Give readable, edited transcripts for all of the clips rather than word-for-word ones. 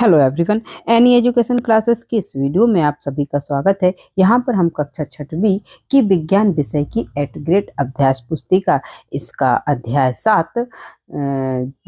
Hello everyone. Any education classes की इस video में आप सभी का स्वागत है। यहाँ पर हम कक्षा 6वीं की विज्ञान विषय की 8th ग्रेड अभ्यास पुस्तिका इसका अध्याय 7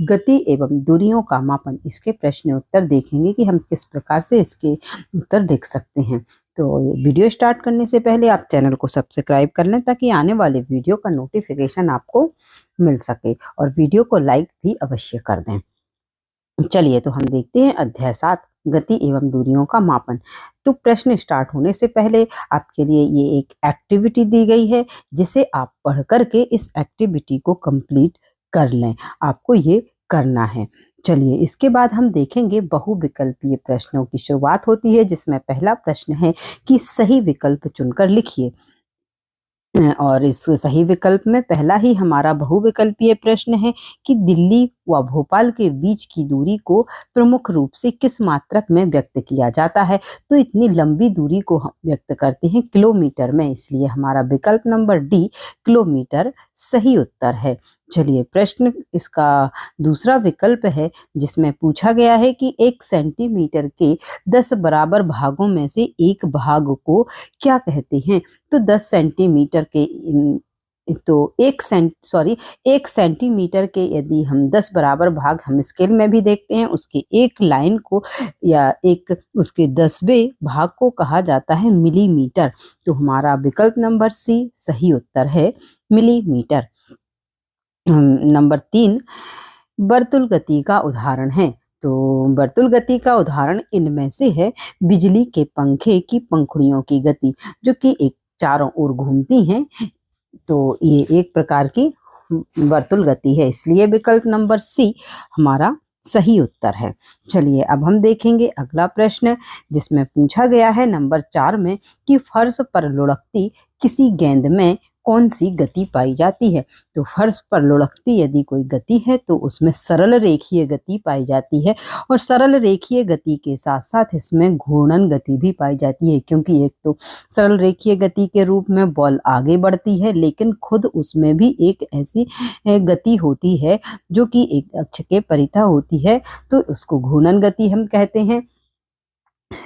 गति एवं दूरियों का मापन, इसके प्रश्न उत्तर देखेंगे कि हम किस प्रकार से इसके उत्तर देख सकते हैं। तो वीडियो स्टार्ट करने से पहले आप चैनल को सब्सक्राइब कर लें ताकि आने वाले वीडियो का नोटिफिकेशन आपको मिल सके, और वीडियो को लाइक भी अवश्य कर दें। चलिए तो हम देखते हैं अध्याय 7 गति एवं दूरियों का मापन। तो प्रश्न स्टार्ट होने से पहले आपके लिए ये एक एक्टिविटी दी गई है, जिसे आप पढ़ करके इस एक्टिविटी को कंप्लीट कर लें। आपको ये करना है। चलिए इसके बाद हम देखेंगे बहुविकल्पीय प्रश्नों की शुरुआत होती है, जिसमें पहला प्रश्न है कि सही विकल्प चुनकर लिखिए। और इस सही विकल्प में पहला ही हमारा बहुविकल्पीय प्रश्न है कि दिल्ली व भोपाल के बीच की दूरी को प्रमुख रूप से किस मात्रक में व्यक्त किया जाता है। तो इतनी लंबी दूरी को हम व्यक्त करते हैं किलोमीटर में, इसलिए हमारा विकल्प नंबर डी किलोमीटर सही उत्तर है। चलिए प्रश्न इसका दूसरा विकल्प है, जिसमें पूछा गया है कि 1 सेंटीमीटर के 10 बराबर भागों में से एक भाग को क्या कहते हैं। तो 10 सेंटीमीटर के तो 1 सेंटीमीटर के यदि हम 10 बराबर भाग हम स्केल में भी देखते हैं, उसके एक लाइन को या एक उसके 10वें भाग को कहा जाता है मिलीमीटर। तो हमारा विकल्प नंबर सी सही उत्तर है, मिलीमीटर। नंबर 3 वर्तुल गति का उदाहरण है। तो वर्तुल गति का उदाहरण इनमें से है बिजली के पंखे की पंखुड़ियों की गति, जो कि एक चारों ओर घूमती हैं। तो ये एक प्रकार की वर्तुल गति है, इसलिए विकल्प नंबर सी हमारा सही उत्तर है। चलिए अब हम देखेंगे अगला प्रश्न, जिसमें पूछा गया है नंबर 4 में कि फर्श पर लुढ़कती किसी गेंद में कौन सी गति पाई जाती है। तो फर्श पर लुढ़कती यदि कोई गति है तो उसमें सरल रेखीय गति पाई जाती है, और सरल रेखीय गति के साथ साथ इसमें घूर्णन गति भी पाई जाती है, क्योंकि एक तो सरल रेखीय गति के रूप में बॉल आगे बढ़ती है, लेकिन खुद उसमें भी एक ऐसी गति होती है जो कि एक अक्ष के परितः होती है, तो उसको घूर्णन गति हम कहते हैं।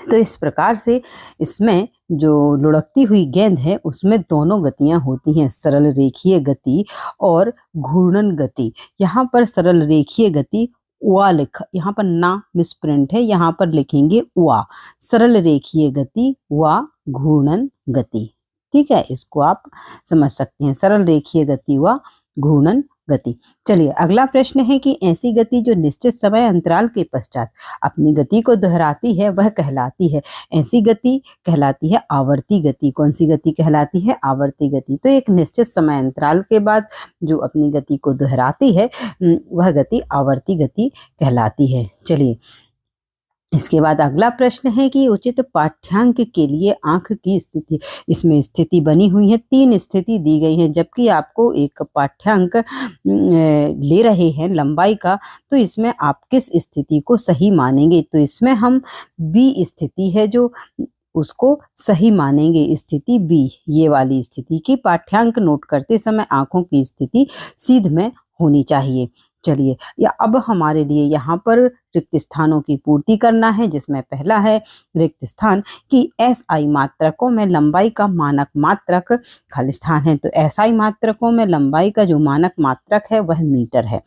तो इस प्रकार से इसमें जो लुढ़कती हुई गेंद है उसमें दोनों गतियां होती हैं, सरल रेखीय गति और घूर्णन गति। यहाँ पर सरल रेखीय गति वा लिखा, यहाँ पर ना मिसप्रिंट है, यहाँ पर लिखेंगे वा, सरल रेखीय गति वा घूर्णन गति। ठीक है, इसको आप समझ सकते हैं, सरल रेखीय गति व घूर्णन गति। चलिए अगला प्रश्न है कि ऐसी गति जो निश्चित समय अंतराल के पश्चात अपनी गति को दोहराती है वह कहलाती है। ऐसी गति कहलाती है आवर्ती गति। कौन सी गति कहलाती है? आवर्ती गति। तो एक निश्चित समय अंतराल के बाद जो अपनी गति को दोहराती है वह गति आवर्ती गति कहलाती है। चलिए इसके बाद अगला प्रश्न है कि उचित पाठ्यांक के लिए आंख की स्थिति, इसमें स्थिति बनी हुई है, 3 स्थिति दी गई है, जबकि आपको एक पाठ्यांक ले रहे हैं लंबाई का, तो इसमें आप किस स्थिति को सही मानेंगे। तो इसमें हम बी स्थिति है जो उसको सही मानेंगे, स्थिति बी, ये वाली स्थिति की पाठ्यांक नोट करते समय आंखों की स्थिति सीध में होनी चाहिए। चलिए या अब हमारे लिए यहाँ पर रिक्त स्थानों की पूर्ति करना है, जिसमें पहला है रिक्त स्थान कि SI मात्रकों में लंबाई का मानक मात्रक खाली स्थान है। तो SI मात्रकों में लंबाई का जो मानक मात्रक है वह मीटर है।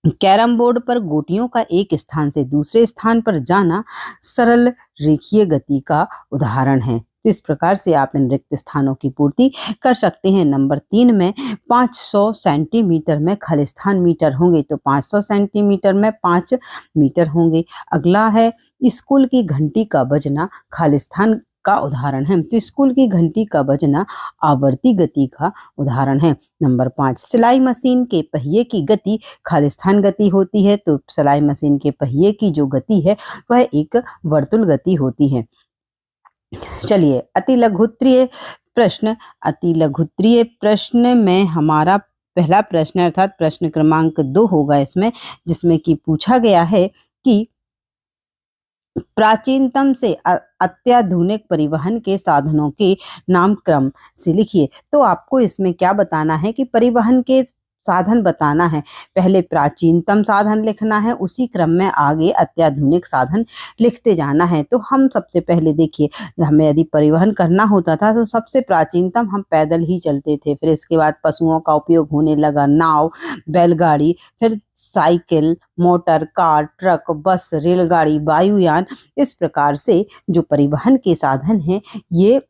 कैरम बोर्ड पर गोटियों का एक स्थान से दूसरे स्थान पर जाना सरल रेखीय गति का उदाहरण है। तो इस प्रकार से आप इन रिक्त स्थानों की पूर्ति कर सकते हैं। नंबर 3 में 500 सेंटीमीटर में खालिस्तान मीटर होंगे, तो 500 सेंटीमीटर में 5 मीटर होंगे। अगला है स्कूल की घंटी का बजना खालिस्तान का उदाहरण है। तो स्कूल की घंटी का बजना आवर्ती गति का उदाहरण है। नंबर 5 सिलाई मशीन के पहिए की गति खालिस्तान गति होती है। तो सिलाई मशीन के पहिए की जो गति है वह एक वर्तुल गति होती है। चलिए अति लघुत्तरीय प्रश्न में हमारा पहला प्रश्न अर्थात प्रश्न क्रमांक 2 होगा इसमें, जिसमें कि पूछा गया है कि प्राचीनतम से अत्याधुनिक परिवहन के साधनों के नाम क्रम से लिखिए। तो आपको इसमें क्या बताना है कि परिवहन के साधन बताना है। पहले प्राचीनतम साधन लिखना है, उसी क्रम में आगे अत्याधुनिक साधन लिखते जाना है। तो हम सबसे पहले देखिए, हमें यदि परिवहन करना होता था तो सबसे प्राचीनतम हम पैदल ही चलते थे। फिर इसके बाद पशुओं का उपयोग होने लगा, नाव, बैलगाड़ी, फिर साइकिल, मोटर, कार, ट्रक, बस, रेलगाड़ी, वायुयान। इस प्रकार से जो परिवहन के साधन हैं ये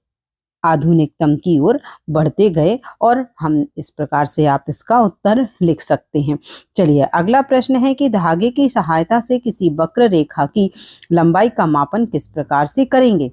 आधुनिकतम की ओर बढ़ते गए, और हम इस प्रकार से आप इसका उत्तर लिख सकते हैं। चलिए अगला प्रश्न है कि धागे की सहायता से किसी वक्र रेखा की लंबाई का मापन किस प्रकार से करेंगे।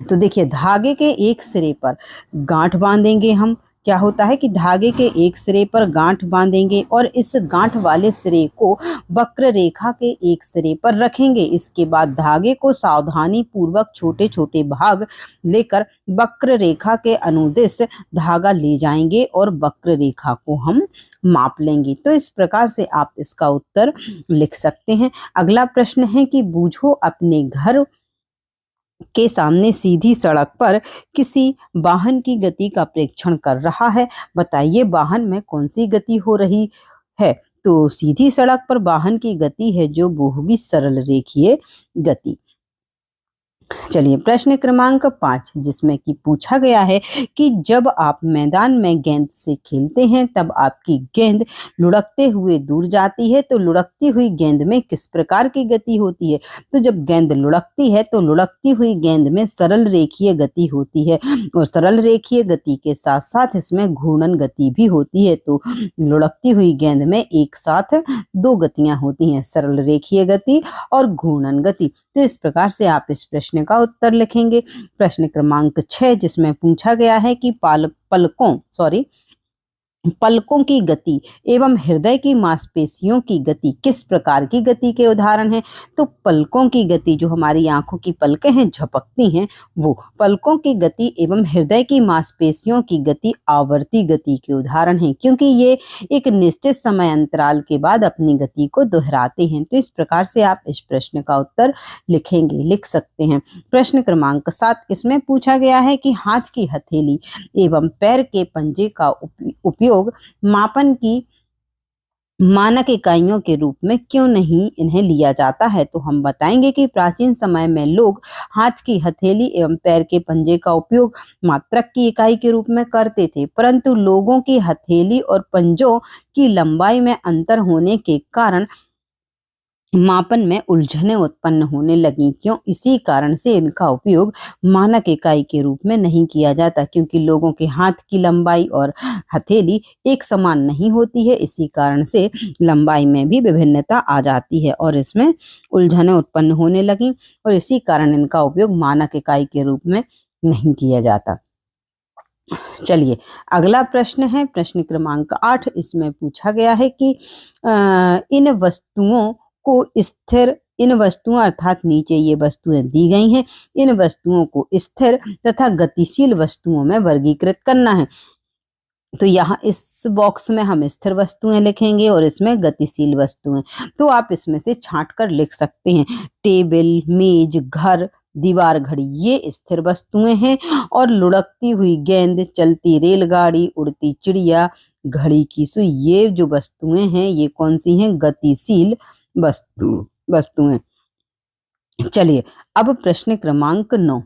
तो देखिए, धागे के एक सिरे पर गांठ बांधेंगे हम। क्या होता है कि धागे के एक सिरे पर गांठ बांधेंगे और इस गांठ वाले सिरे को वक्र रेखा के एक सिरे पर रखेंगे। इसके बाद धागे को सावधानी पूर्वक छोटे छोटे भाग लेकर वक्र रेखा के अनुदिश धागा ले जाएंगे और वक्र रेखा को हम माप लेंगे। तो इस प्रकार से आप इसका उत्तर लिख सकते हैं। अगला प्रश्न है कि बूझो अपने घर के सामने सीधी सड़क पर किसी वाहन की गति का प्रेक्षण कर रहा है। बताइए वाहन में कौन सी गति हो रही है। तो सीधी सड़क पर वाहन की गति है जो वो होगी सरल रेखीय गति। चलिए प्रश्न क्रमांक 5, जिसमें कि पूछा गया है कि जब आप मैदान में गेंद से खेलते हैं तब आपकी गेंद लुढ़कते हुए दूर जाती है। तो लुढ़कती हुई गेंद में किस प्रकार की गति होती है। तो जब गेंद लुढ़कती है तो लुढ़कती हुई गेंद में सरल रेखीय गति होती है, और सरल रेखीय गति के साथ साथ इसमें घूर्णन गति भी होती है। तो लुढ़कती हुई गेंद में एक साथ दो गतियां होती हैं, सरल रेखीय गति और घूर्णन गति। तो इस प्रकार से आप इस प्रश्न का उत्तर लिखेंगे। प्रश्न क्रमांक 6, जिसमें पूछा गया है कि पलकों की गति एवं हृदय की मांसपेशियों की गति किस प्रकार की गति के उदाहरण हैं। तो पलकों की गति, जो हमारी आंखों की पलकें हैं झपकती हैं, वो पलकों की गति एवं हृदय की मांसपेशियों की गति आवर्ती गति के उदाहरण हैं, क्योंकि ये एक निश्चित समय अंतराल के बाद अपनी गति को दोहराते हैं। तो इस प्रकार से आप इस प्रश्न का उत्तर लिख सकते हैं। प्रश्न क्रमांक 7, इसमें पूछा गया है कि हाथ की हथेली एवं पैर के पंजे का उपयोग मापन की मानक इकाइयों के रूप में क्यों नहीं इन्हें लिया जाता है। तो हम बताएंगे कि प्राचीन समय में लोग हाथ की हथेली एवं पैर के पंजे का उपयोग मात्रक की इकाई के रूप में करते थे, परंतु लोगों की हथेली और पंजों की लंबाई में अंतर होने के कारण मापन में उलझनें उत्पन्न होने लगी। क्यों? इसी कारण से इनका उपयोग मानक इकाई के रूप में नहीं किया जाता, क्योंकि लोगों के हाथ की लंबाई और हथेली एक समान नहीं होती है। इसी कारण से लंबाई में भी विभिन्नता आ जाती है और इसमें उलझनें उत्पन्न होने लगी, और इसी कारण इनका उपयोग मानक इकाई के रूप में नहीं किया जाता। चलिए अगला प्रश्न है प्रश्न क्रमांक 8, इसमें पूछा गया है कि इन वस्तुओं अर्थात नीचे ये वस्तुएं दी गई हैं, इन वस्तुओं को स्थिर तथा गतिशील वस्तुओं में वर्गीकृत करना है। तो यहाँ इस बॉक्स में हम स्थिर वस्तुएं लिखेंगे और इसमें गतिशील वस्तुएं। तो आप इसमें से छांट कर लिख सकते हैं। टेबल, मेज, घर, दीवार, घड़ी, ये स्थिर वस्तुएं हैं, और लुढ़कती हुई गेंद, चलती रेलगाड़ी, उड़ती चिड़िया, घड़ी की सुई, ये जो वस्तुएं हैं ये कौन सी हैं? गतिशील वस्तुएं। चलिए अब प्रश्न क्रमांक 9,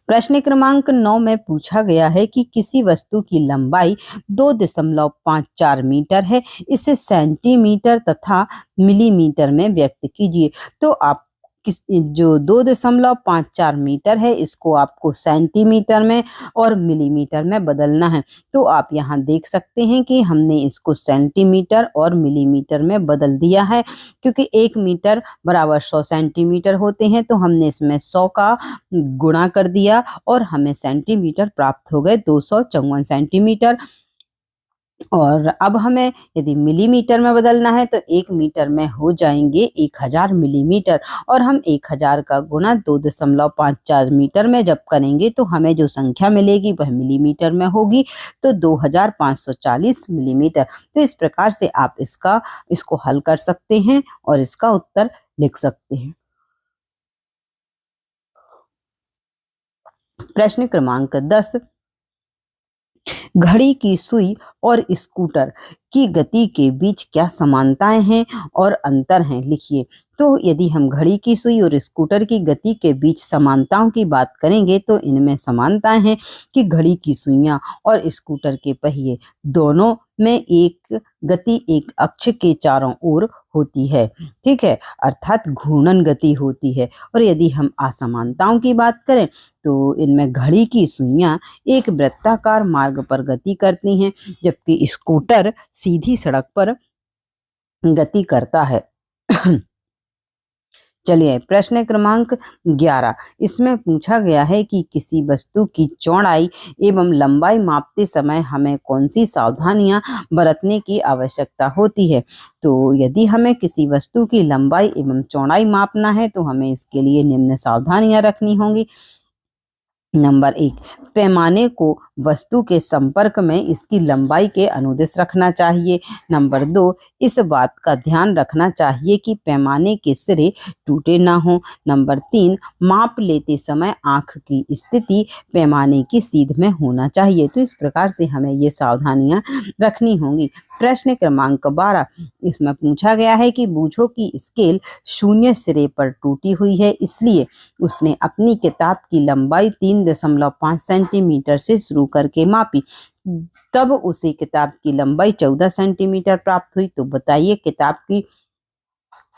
प्रश्न क्रमांक 9 में पूछा गया है कि किसी वस्तु की लंबाई 2.54 मीटर है, इसे सेंटीमीटर तथा मिलीमीटर में व्यक्त कीजिए। तो आप जो 2.54 मीटर है इसको आपको सेंटीमीटर में और मिलीमीटर में बदलना है। तो आप यहाँ देख सकते हैं कि हमने इसको सेंटीमीटर और मिलीमीटर में बदल दिया है, क्योंकि 1 मीटर बराबर 100 सेंटीमीटर होते हैं। तो हमने इसमें 100 का गुणा कर दिया और हमें सेंटीमीटर प्राप्त हो गए 254 सेंटीमीटर। और अब हमें यदि मिलीमीटर में बदलना है तो 1 मीटर में हो जाएंगे 1000 मिलीमीटर, और हम 1000 का गुणा 2.54 मीटर में जब करेंगे तो हमें जो संख्या मिलेगी वह मिलीमीटर में होगी, तो 2540 मिलीमीटर। तो इस प्रकार से आप इसको हल कर सकते हैं और इसका उत्तर लिख सकते हैं। प्रश्न क्रमांक 10, घड़ी की सुई और स्कूटर की गति के बीच क्या समानताएं हैं और अंतर हैं, लिखिए। तो यदि हम घड़ी की सुई और स्कूटर की गति के बीच समानताओं की बात करेंगे तो इनमें समानताएं हैं कि घड़ी की सुइयां और स्कूटर के पहिए दोनों में एक गति एक अक्ष के चारों ओर होती है, ठीक है, अर्थात घूर्णन गति होती है। और यदि हम असमानताओं की बात करें तो इनमें घड़ी की सुइयां एक वृत्ताकार मार्ग पर गति करती हैं, जबकि स्कूटर सीधी सड़क पर गति करता है। चलिए प्रश्न क्रमांक 11, इसमें पूछा गया है कि किसी वस्तु की चौड़ाई एवं लंबाई मापते समय हमें कौन सी सावधानियां बरतने की आवश्यकता होती है। तो यदि हमें किसी वस्तु की लंबाई एवं चौड़ाई मापना है तो हमें इसके लिए निम्न सावधानियां रखनी होंगी। नंबर 1, पैमाने को वस्तु के संपर्क में इसकी लंबाई के अनुदिश रखना चाहिए। नंबर 2, इस बात का ध्यान रखना चाहिए कि पैमाने के सिरे टूटे ना हो। नंबर 3, माप लेते समय आंख की स्थिति पैमाने की सीध में होना चाहिए। तो इस प्रकार से हमें ये सावधानियां रखनी होंगी। प्रश्न क्रमांक 12, इसमें पूछा गया है कि बूझो की स्केल शून्य सिरे पर टूटी हुई है, इसलिए उसने अपनी किताब की लंबाई 3.5 सेंटीमीटर से शुरू करके मापी। तब उसे किताब की लंबाई 14 सेंटीमीटर प्राप्त हुई। तो बताइए किताब की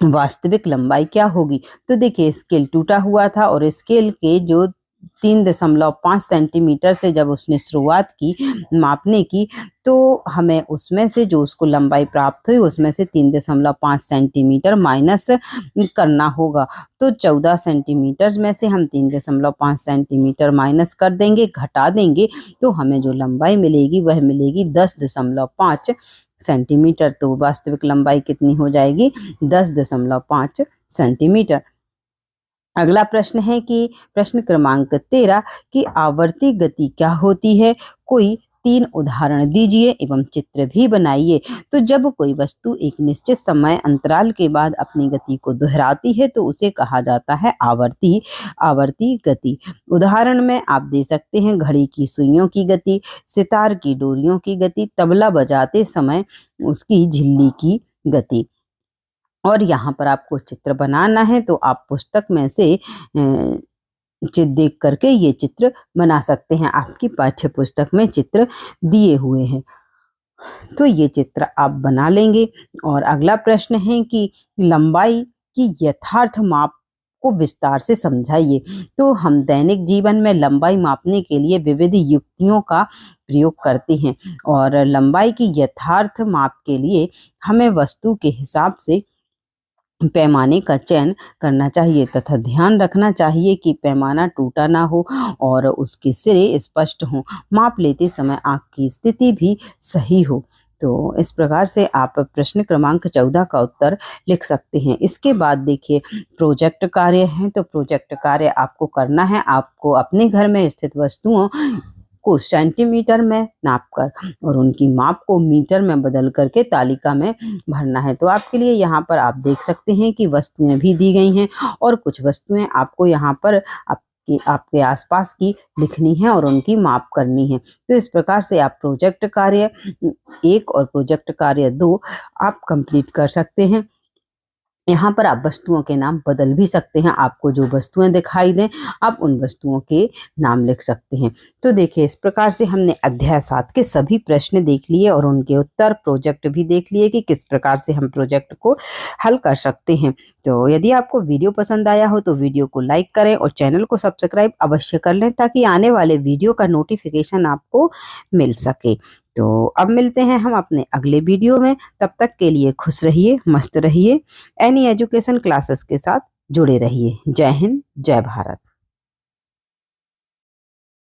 वास्तविक लंबाई क्या होगी। तो देखिए स्केल टूटा हुआ था और स्केल के जो 3.5 सेंटीमीटर से जब उसने शुरुआत की मापने की, तो हमें उसमें से जो उसको लंबाई प्राप्त हुई उसमें से 3.5 सेंटीमीटर माइनस करना होगा। तो 14 सेंटीमीटर में से हम 3.5 सेंटीमीटर माइनस कर देंगे, घटा देंगे, तो हमें जो लंबाई मिलेगी वह मिलेगी 10.5 सेंटीमीटर। तो वास्तविक लंबाई कितनी हो जाएगी, 10.5 सेंटीमीटर। अगला प्रश्न है कि प्रश्न क्रमांक 13 की आवर्ती गति क्या होती है, कोई 3 उदाहरण दीजिए एवं चित्र भी बनाइए। तो जब कोई वस्तु एक निश्चित समय अंतराल के बाद अपनी गति को दोहराती है तो उसे कहा जाता है आवर्ती गति। उदाहरण में आप दे सकते हैं घड़ी की सुइयों की गति, सितार की डोरियों की गति, तबला बजाते समय उसकी झिल्ली की गति। और यहाँ पर आपको चित्र बनाना है तो आप पुस्तक में से चित्र देख करके ये चित्र बना सकते हैं। आपकी पाठ्य पुस्तक में चित्र दिए हुए हैं, तो ये चित्र आप बना लेंगे। और अगला प्रश्न है कि लंबाई की यथार्थ माप को विस्तार से समझाइए। तो हम दैनिक जीवन में लंबाई मापने के लिए विविध युक्तियों का प्रयोग करते हैं और लंबाई की यथार्थ माप के लिए हमें वस्तु के हिसाब से पैमाने का चयन करना चाहिए तथा ध्यान रखना चाहिए कि पैमाना टूटा ना हो और उसके सिरे स्पष्ट हों। माप लेते समय आंख की स्थिति भी सही हो। तो इस प्रकार से आप प्रश्न क्रमांक 14 का उत्तर लिख सकते हैं। इसके बाद देखिए प्रोजेक्ट कार्य है, तो प्रोजेक्ट कार्य आपको करना है, आपको अपने घर में स्थित वस्तुओं को सेंटीमीटर में नापकर और उनकी माप को मीटर में बदल करके तालिका में भरना है। तो आपके लिए यहाँ पर आप देख सकते हैं कि वस्तुएं भी दी गई हैं और कुछ वस्तुएं आपको यहाँ पर आपके आसपास की लिखनी है और उनकी माप करनी है। तो इस प्रकार से आप प्रोजेक्ट कार्य 1 और प्रोजेक्ट कार्य 2 आप कंप्लीट कर सकते हैं। यहाँ पर आप वस्तुओं के नाम बदल भी सकते हैं, आपको जो वस्तुएं दिखाई दें आप उन वस्तुओं के नाम लिख सकते हैं। तो देखिए इस प्रकार से हमने अध्याय 7 के सभी प्रश्न देख लिए और उनके उत्तर, प्रोजेक्ट भी देख लिए कि किस प्रकार से हम प्रोजेक्ट को हल कर सकते हैं। तो यदि आपको वीडियो पसंद आया हो तो वीडियो को लाइक करें और चैनल को सब्सक्राइब अवश्य कर लें ताकि आने वाले वीडियो का नोटिफिकेशन आपको मिल सके। तो अब मिलते हैं हम अपने अगले वीडियो में, तब तक के लिए खुश रहिए, मस्त रहिए, एनी एजुकेशन क्लासेस के साथ जुड़े रहिए। जय हिंद, जय भारत।